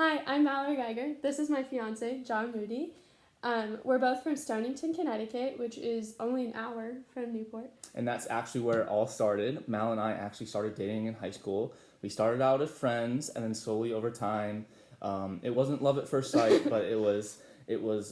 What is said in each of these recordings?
Hi, I'm Mallory Geiger. This is my fiance, John Moody. We're both from Stonington, Connecticut, which is only an hour from Newport. And that's actually where it all started. Mal and I actually started dating in high school. We started out as friends, and then slowly over time, it wasn't love at first sight, but it was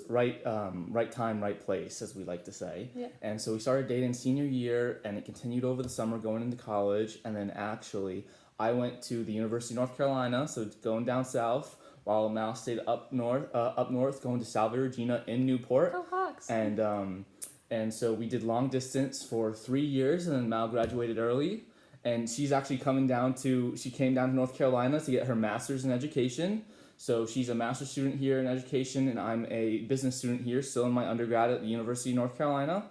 right time, right place, as we like to say. Yeah. And so we started dating senior year, and it continued over the summer, going into college, and then actually I went to the University of North Carolina, so going down south, while Mal stayed up north, going to Salve Regina in Newport. Oh, Hawks. And so we did long distance for 3 years, and then Mal graduated early. And she's actually she came down to North Carolina to get her master's in education. So she's a master's student here in education, and I'm a business student here, still in my undergrad at the University of North Carolina.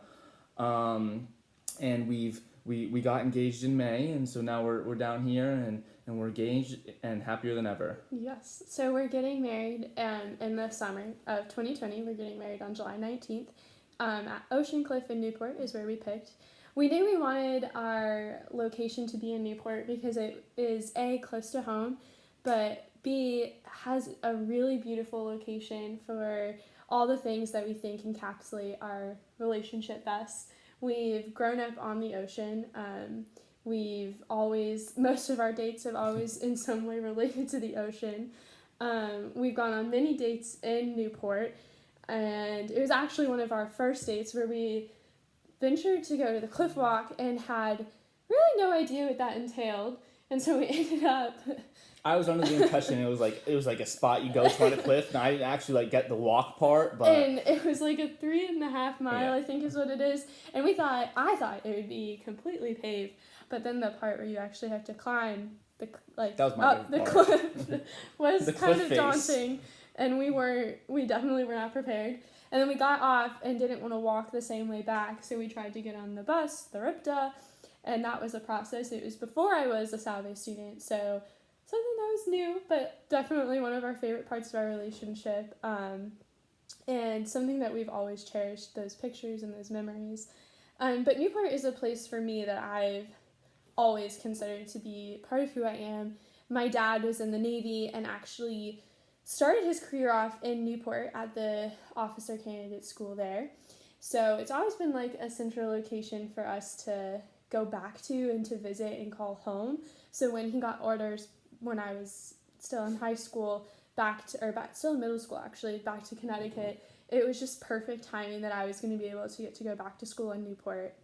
And we got engaged in May, and so now we're down here, and we're engaged and happier than ever. Yes. So we're getting married in the summer of 2020. We're getting married on July 19th. At Ocean Cliff in Newport is where we picked. We knew we wanted our location to be in Newport because it is A, close to home, but B, has a really beautiful location for all the things that we think encapsulate our relationship best. We've grown up on the ocean. Most of our dates have always in some way related to the ocean. We've gone on many dates in Newport. And it was actually one of our first dates where we ventured to go to the cliff walk and had really no idea what that entailed. And so we ended up... I was under the impression it was like a spot you go to on a cliff, and I didn't actually get the walk part, but... And it was like a 3.5 mile, I think is what it is. And I thought it would be completely paved, but then the part where you actually have to climb the cliff was the kind cliff of face. daunting. And we definitely were not prepared. And then we got off and didn't want to walk the same way back, so we tried to get on the bus, the RIPTA, and that was a process. It was before I was a Salve student, so something that was new, but definitely one of our favorite parts of our relationship, and something that we've always cherished, those pictures and those memories. But Newport is a place for me that I've always considered to be part of who I am. My dad was in the Navy and actually started his career off in Newport at the officer candidate school there. So it's always been like a central location for us to go back to and to visit and call home. So when he got orders when I was still in high school, still in middle school actually, back to Connecticut, it was just perfect timing that I was going to be able to get to go back to school in Newport.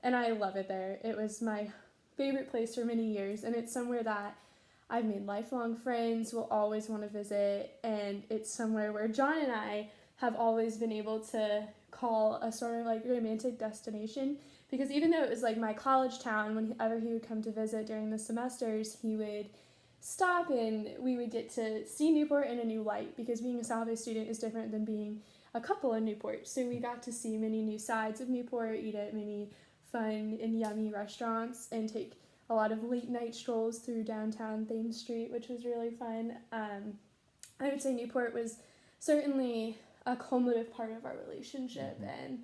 And I love it there. It was my favorite place for many years, and it's somewhere that I've made lifelong friends, will always want to visit, and it's somewhere where John and I have always been able to call a sort of like romantic destination, because even though it was like my college town, whenever he would come to visit during the semesters, he would stop and we would get to see Newport in a new light, because being a Salve student is different than being a couple in Newport. So we got to see many new sides of Newport, eat at many fun and yummy restaurants, and take a lot of late night strolls through downtown Thames Street, which was really fun. I would say Newport was certainly a cumulative part of our relationship and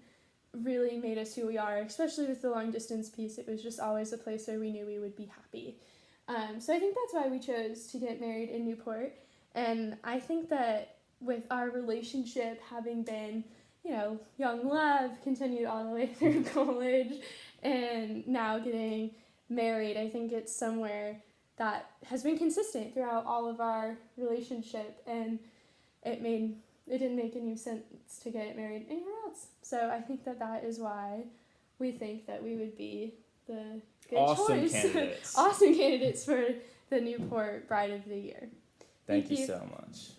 really made us who we are, especially with the long distance piece. It was just always a place where we knew we would be happy. So I think that's why we chose to get married in Newport. And I think that with our relationship having been, young love, continued all the way through college, and now getting married, I think it's somewhere that has been consistent throughout all of our relationship, and it didn't make any sense to get married anywhere else. So I think that is why we think that we would be the good awesome choice. Candidates. Awesome candidates for the Newport Bride of the Year. Thank you so much.